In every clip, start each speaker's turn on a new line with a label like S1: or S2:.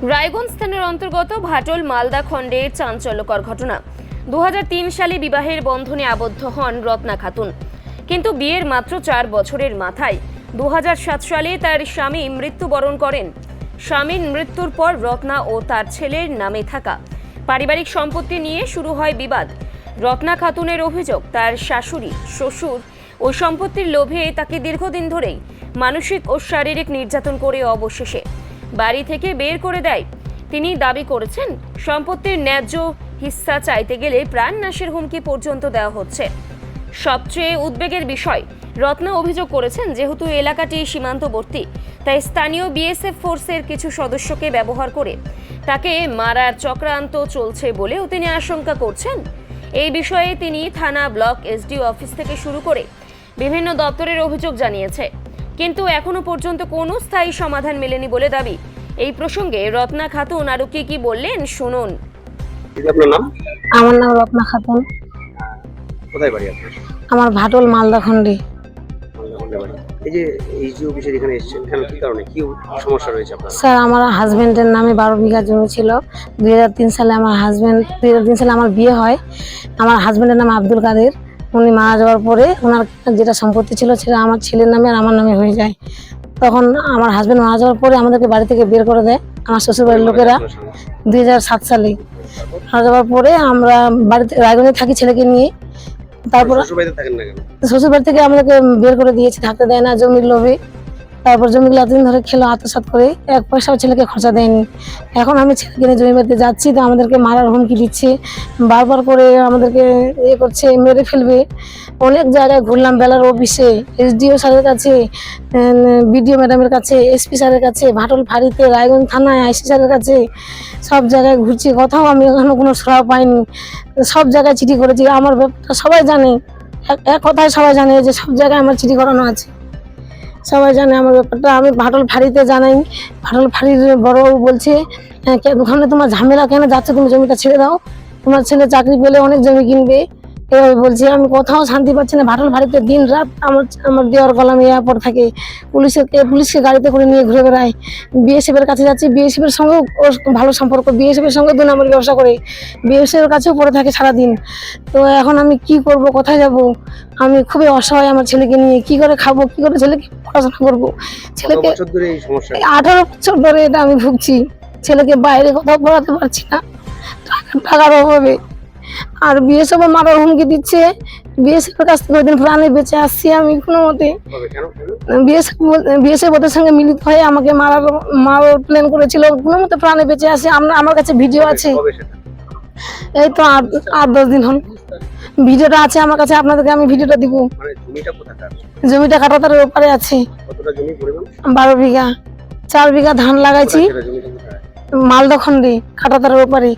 S1: রায়গঞ্জ থানার অন্তর্গত ভাটল মালদা খণ্ডের চাঞ্চল্যকর ঘটনা। 2003 সালে বিবাহের বন্ধনে আবদ্ধ হন রত্না খাতুন, কিন্তু বিয়ের মাত্র 4 বছরের মাথায় 2007 সালে তার স্বামী মৃত্যুবরণ করেন। স্বামীর মৃত্যুর পর রত্না ও তার ছেলের নামে থাকা পারিবারিক সম্পত্তি নিয়ে শুরু হয় বিবাদ। রত্না খাতুনের অভিযোগ, তার শাশুড়ি শ্বশুর ওই সম্পত্তির লোভে তাকে দীর্ঘদিন ধরেই মানসিক ও শারীরিক নির্যাতন করে অবশেষে বাড়ি থেকে বের করে দেয়। তিনি দাবি করেছেন, সম্পত্তির ন্যায্য হিস্সা চাইতে গেলে প্রাণনাশের হুমকি পর্যন্ত দেওয়া হচ্ছে। সবচেয়ে উদ্বেগের বিষয়, রত্না অভিযোগ করেছেন, যেহেতু এলাকাটি সীমান্তবর্তী, তাই স্থানীয় বিএসএফ ফোর্সের কিছু সদস্যকে ব্যবহার করে তাকে মারার চক্রান্ত চলছে বলেও তিনি আশঙ্কা করছেন। এই বিষয়ে তিনি থানা, ব্লক, এসডিও অফিস থেকে শুরু করে বিভিন্ন দপ্তরের অভিযোগ জানিয়েছে, কিন্তু এখনো পর্যন্ত কোনো স্থায়ী সমাধান মেলেনি বলে দাবি। এই প্রসঙ্গে রত্না খাতুন আরো কি বললেন শুনুন।
S2: আপনার নাম?
S3: আমার নাম রত্না খাতুন।
S2: কোথায় বাড়ি আপনার?
S3: আমার ভাটল মালদা খন্ডে।
S2: এই যে এইচডিও অফিসে এখানে এসেছেন, কেন, কি কারণে, কি সমস্যা রয়েছে আপনার?
S3: স্যার, আমার হাজবেন্ডের নামে 12 বিঘা জমি ছিল। 2003 সালে আমার বিয়ে হয়। আমার হাজবেন্ডের নাম আব্দুল কাদের। উনি মারা যাওয়ার পরে ওনার যেটা সম্পত্তি ছিল সেটা আমার ছেলের নামে আর আমার নামে হয়ে যায়। তখন আমার হাজবেন্ড মারা যাওয়ার পরে আমাদেরকে বাড়ি থেকে বের করে দেয় আমার শ্বশুরবাড়ির লোকেরা। 2007 সালে মারা যাওয়ার পরে আমরা বাড়িতে রায়গঞ্জে থাকি ছেলেকে নিয়ে। তারপর শ্বশুরবাড়ি থেকে আমাদেরকে বের করে দিয়েছে, থাকতে দেয় না জমির লোভে। তারপর জমিগুলো এতদিন ধরে খেলো আত্মসাৎ করে, 1 পয়সাও ছেলেকে খরচা দেয়নি। এখন আমি ছেলেকে নিয়ে জমি বাড়িতে যাচ্ছি, তো আমাদেরকে মারার হুমকি দিচ্ছে, বারবার করে আমাদেরকে করছে, মেরে ফেলবে। অনেক জায়গায় ঘুরলাম, বেলার অফিসে, এসডিও স্যারের কাছে, বিডিও ম্যাডামের কাছে, এসপি স্যারের কাছে, ভাটল ফাঁড়িতে, রায়গঞ্জ থানায় আইসি স্যারের কাছে, সব জায়গায় ঘুরছি, কোথাও আমি এখনো কোনো সুরাহা পাইনি। সব জায়গায় চিঠি করেছি। আমার ব্যাপারটা সবাই জানে, এক কথায় সবাই জানে যে সব জায়গায় আমার চিঠি করানো আছে, সবাই জানে আমার ব্যাপারটা। আমি ভাটল ফাঁড়িতে জানাই, ভাটল ফাঁড়ির বড়বাবু বলছে, ওখানে তোমার ঝামেলা কেন যাচ্ছে, তুমি জমিটা ছেড়ে দাও, তোমার ছেলে চাকরি পেলে অনেক জমি কিনবে, এভাবে বলছে। আমি কোথাও শান্তি পাচ্ছি না। ভাটল ফাঁড়িতে দিন রাত আমার দেওয়ার কলামে এয়ারপোর্ট থাকে, পুলিশকে গাড়িতে করে নিয়ে ঘুরে বেড়ায়। বিএসএফের কাছে যাচ্ছি, বিএসএফের সঙ্গেও ওর ভালো সম্পর্ক, বিএসএফের সঙ্গে 2 নম্বর ব্যবসা করে, বিএসএফের কাছেও পড়ে থাকে সারাদিন। তো এখন আমি কি করব, কোথায় যাব? আমি খুবই অসহায় আমার ছেলেকে নিয়ে। কি করে খাবো, কি করে ছেলেকে পড়াশোনা করবো? ছেলেকে 18 বছর ধরে এটা আমি ভুগছি। ছেলেকে বাইরে কোথাও পড়াতে পারছি না, টাকার অভাবে। আর বিএসএফ মারার হুমকি দিচ্ছে। বিএসএফ এর কাছ থেকে ওইদিন প্রাণে বেঁচে আসছি আমি কোনো মতে। বিএসএফ ওদের সঙ্গে মিলিত হয়ে আমাকে মারার প্ল্যান করেছিল, কোনো মতে প্রাণে বেঁচে আসি। আমার কাছে ভিডিও আছে, এই তো 8-10 দিন হল ভিডিওটা আছে আমার কাছে, আপনাদেরকে আমি ভিডিওটা দিব। জমিটা কাটাতারের ওপারে আছে, 12 বিঘা। 4 বিঘা ধান লাগাইছি মালদা খন্ডে, কাটাতারের ওপারে,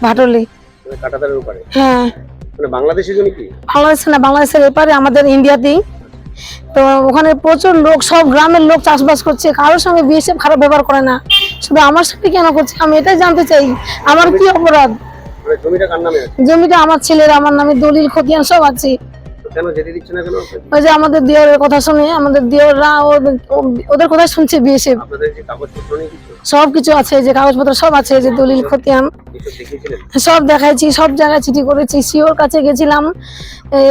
S3: ভাটলে। হ্যাঁ,
S2: বাংলাদেশের জমি কি?
S3: বাংলাদেশে না, বাংলাদেশের এপারে, আমাদের ইন্ডিয়াতেই। তো ওখানে প্রচুর লোক, সব গ্রামের লোক চাষবাস করছে, কারোর সঙ্গে বিএসএফ খারাপ ব্যবহার করে না, শুধু আমার সাথে কেন করছে আমি এটাই জানতে চাই। আমার কি অপরাধ? জমিটা আমার ছেলের, আমার নামে দলিল খতিয়ান সব আছে। ওই যে আমাদের দেওয়ারের কথা শুনে, আমাদের দেওয়াররা ওদের কথা শুনছে বিএসএফ। সবকিছু আছে, যে কাগজপত্র সব আছে, যে দলিল খতিয়ান সব দেখাইছি, সব জায়গায় চিঠি করেছি, সিওর কাছে গেছিলাম।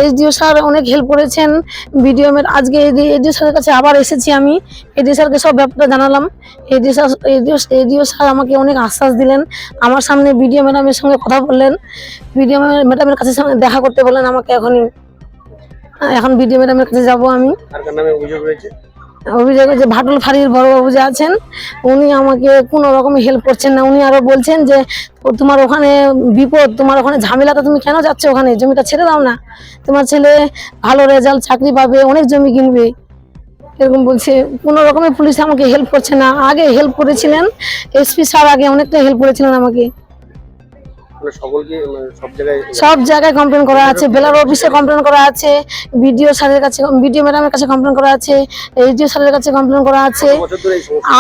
S3: এসডিও স্যার অনেক হেল্প করেছেন। বিডিও আজকে এসডিও স্যারের কাছে আবার এসেছি আমি, এসডিও স্যারকে সব ব্যাপারটা জানালাম। এসডিও স্যার আমাকে অনেক আশ্বাস দিলেন। আমার সামনে বিডিও ম্যাডামের সঙ্গে কথা বললেন, বিডিও ম্যাডামের কাছে দেখা করতে বললেন আমাকে। এখন বিডিও ম্যাডামের কাছে যাবো আমি। অভিযোগ যে ভাটল ফাঁড়ির বড়বাবু যে আছেন, উনি আমাকে কোনো রকম হেল্প করছেন না। উনি আরো বলছেন যে তোমার ওখানে বিপদ, তোমার ওখানে ঝামেলাতে তুমি কেন যাচ্ছ, ওখানে জমিটা ছেড়ে দাও না, তোমার ছেলে ভালো রেজাল্ট, চাকরি পাবে, অনেক জমি কিনবে, এরকম বলছে। কোনো রকমের পুলিশ আমাকে হেল্প করছে না। আগে হেল্প করেছিলেন এসপি স্যার, আগে অনেকটা হেল্প করেছিলেন আমাকে। সব জায়গায় কমপ্লেন করা আছে, বেলার অফিসে কমপ্লেন করা আছে, বিডিও স্যারের কাছে, বিডিও ম্যাডামের কাছে কমপ্লেন করা আছে, এসডিও স্যারের কাছে কমপ্লেন করা আছে।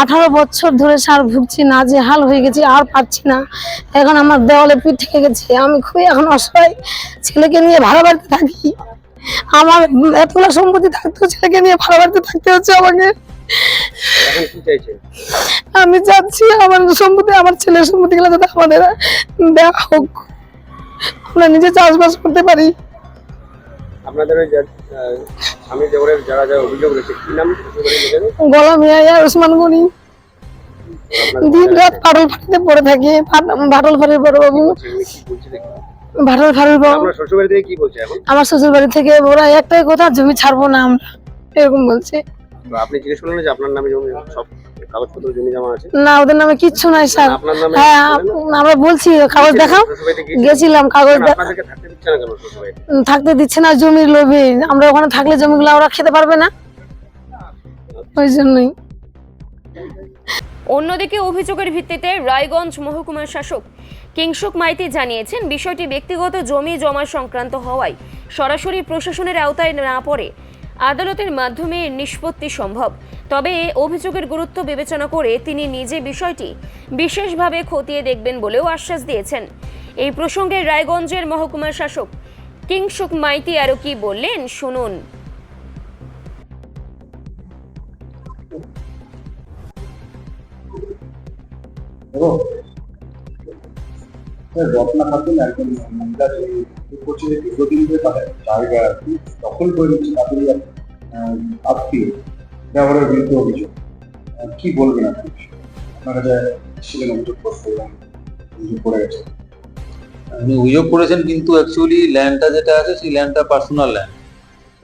S3: 18 বছর ধরে স্যার ভুগছি, নাজেহাল হয়ে গেছি, আর পারছি না। এখন আমার দেওয়ালে পিঠ থেকে গেছে, আমি খুবই এখন অসহায়। ছেলেকে নিয়ে ভাড়া বাড়িতে থাকি, আমার এতগুলো সম্পত্তি থাকতেও ছেলেকে নিয়ে ভাড়া বাড়িতে থাকতে হচ্ছে আমাকে।
S2: এখন কি চাইছেন?
S3: আমি চাচ্ছি আমার সম্পত্তি, আমার ছেলের সম্পত্তি গুলো যাতে আমাদের দেওয়া হোক, আমরা নিজে চাষবাস করতে পারি।
S2: আপনাদের ওই আমি যারা যারা অভিযোগ রয়েছে, কি নাম শ্বশুরবাড়ির লোকের?
S3: গোলাম মিয়া, ওসমান গনি। দিন রাত পাটল ফাঁড়িতে পড়ে থাকে, ভাটল ফাঁড়ির বড় বাবু,
S2: কি বলছে দেখি?
S3: ভাটল ফাঁড়ির বাবু।
S2: আপনার শ্বশুরবাড়ি থেকে কি বলছে এখন?
S3: আমার শ্বশুর বাড়ি থেকে ওরা একটাই কথা, জমি ছাড়বো না আমরা, এরকম বলছে।
S2: তো আপনি জিজ্ঞেস করলেন যে আপনার নামে জমি সব কাগজপত্র জমি জমা আছে?
S3: না, ওদের নামে কিচ্ছু নাই স্যার।
S2: আপনার নামে?
S3: হ্যাঁ, আমরা বলছি কাগজ দেখাও,
S2: শ্বশুরবাড়িতে গিয়েছিলেন?
S3: গেছিলাম, কাগজ
S2: আপনাদেরকে থাকতে দিচ্ছে না কেন শ্বশুরবাড়িতে?
S3: থাকতে দিচ্ছে না, জমির লোভে। আমরা ওখানে থাকলে জমিগুলো ওরা খেতে পারবে না, ওই জন্যই।
S1: অন্যদিকে অভিযোগের ভিত্তিতে রায়গঞ্জ মহকুমার শাসক কিংসুক মাইতি জানিয়েছেন, বিষয়টি ব্যক্তিগত জমি জমা সংক্রান্ত হওয়ায় সরাসরি প্রশাসনের আওতায় না পড়ে আদালতের মাধ্যমে নিষ্পত্তি সম্ভব। তবে অভিযোগের গুরুত্ব বিবেচনা করে তিনি নিজে বিষয়টি বিশেষভাবে খতিয়ে দেখবেন বলেও আশ্বাস দিয়েছেন। এই প্রসঙ্গে রায়গঞ্জের মহকুমার শাসক কিংসুক মাইতি আরও কি বললেন শুনুন।
S4: রত্না খাতুন একজন মহিলা করছে যে দীর্ঘদিন ধরে তাদের জায়গা দখল করে নিচ্ছে তাদের আত্মীয় ব্যবহারের বিরুদ্ধে অভিযোগ। কি বলবেন আপনি? আপনারা যে ছিলেন অভিযোগ করতে এবং অভিযোগ করে গেছে।
S5: উনি অভিযোগ করেছেন, কিন্তু অ্যাকচুয়ালি ল্যান্ডটা যেটা আছে সেই ল্যান্ডটা পার্সোনাল ল্যান্ড।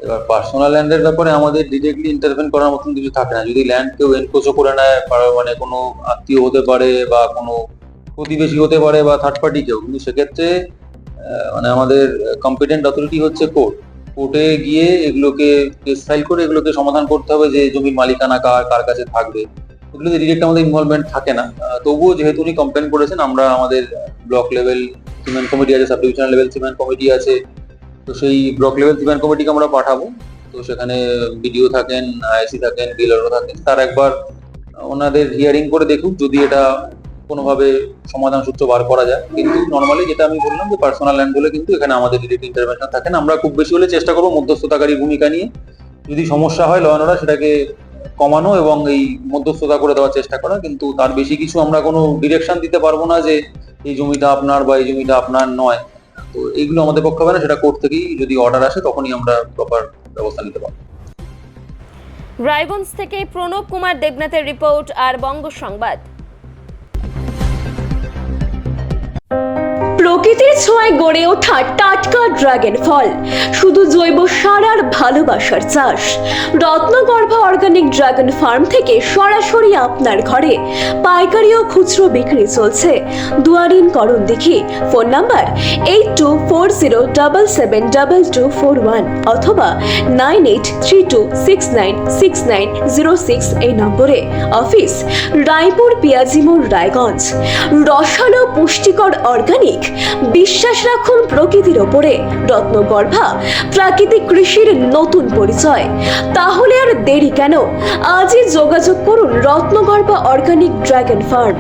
S5: এবার পার্সোনাল ল্যান্ডের ব্যাপারে আমাদের ডিরেক্টলি ইন্টারভেন করার মতন কিছু থাকে না। যদি ল্যান্ড কেউ এনক্রোচও করে নেয়, মানে কোনো আত্মীয় হতে পারে বা কোনো প্রতিবেশী হতে পারে বা থার্ড পার্টি কেউ, কিন্তু সেক্ষেত্রে মানে আমাদের কম্পিটেন্ট অথরিটি হচ্ছে কোর্ট। কোর্টে গিয়ে এগুলোকে কেস ফাইল করে এগুলোকে সমাধান করতে হবে যে জমির মালিকানা কার কাছে থাকবে। এগুলোতে ডিরেক্ট আমাদের ইনভলভমেন্ট থাকে না। তবুও যেহেতু উনি কমপ্লেন করেছেন, আমরা আমাদের ব্লক লেভেল সিমেন্ট কমিটি আছে, sub divisional level cement committee আছে, তো সেই ব্লক লেভেল সিমেন্ট কমিটিকে আমরা পাঠাবো। তো সেখানে বিডিও থাকেন, আইসি থাকেন, ডিএলআরও থাকেন, তার একবার ওনাদের হিয়ারিং করে দেখুক যদি এটা কোনোভাবে সমাধান সূত্র বার করা যায়। কিন্তু নর্মালি যেটা আমি বললাম যে পার্সোনাল ল্যান্ড হলে কিন্তু এখানে আমাদের ডিরেক্ট ইন্টারভেনশন থাকে না। আমরা খুব বেশি হলে চেষ্টা করবো মধ্যস্থতাকারী ভূমিকা নিয়ে, যদি সমস্যা হয় ল অ্যান্ড অর্ডার সেটাকে কমানো এবং এই মধ্যস্থতা করে দেওয়ার চেষ্টা করা। কিন্তু তার বেশি কিছু আমরা কোনো ডিরেকশন দিতে পারবো না যে এই জমিটা আপনার বা এই জমিটা আপনার নয়। তো এইগুলো আমাদের পক্ষে হবে না, সেটা কোর্ট থেকেই যদি অর্ডার আসে তখনই আমরা প্রপার ব্যবস্থা নিতে পারবো।
S1: রায়গঞ্জ থেকে প্রণব কুমার দেবনাথের রিপোর্ট, আর বঙ্গ সংবাদ।
S6: প্রকৃতির ছোঁয়ায় গড়ে ওঠা টাটকা ড্রাগন ফল, শুধু জৈব সার আর ভালোবাসার চাষ। রত্নগর্ভ অর্গানিক ড্রাগন ফার্ম থেকে সরাসরি আপনার ঘরে পাইকারি ও খুচরো বিক্রি চলছে। দুয়ারিন করণ দেখি। ফোন নাম্বার 8240772241 অথবা 9832696906 এই নম্বরে। অফিস রায়পুর পিয়াজি মোড়, রায়গঞ্জ। রসালো পুষ্টিকর অর্গানিক, বিশ্বাস রাখুন প্রকৃতির ওপরে। রত্নগর্ভা প্রাকৃতিক কৃষির নতুন পরিচয়। তাহলে আর দেরি কেন? আজই যোগাযোগ করুন রত্নগর্ভা অর্গানিক ড্রাগন ফার্ম।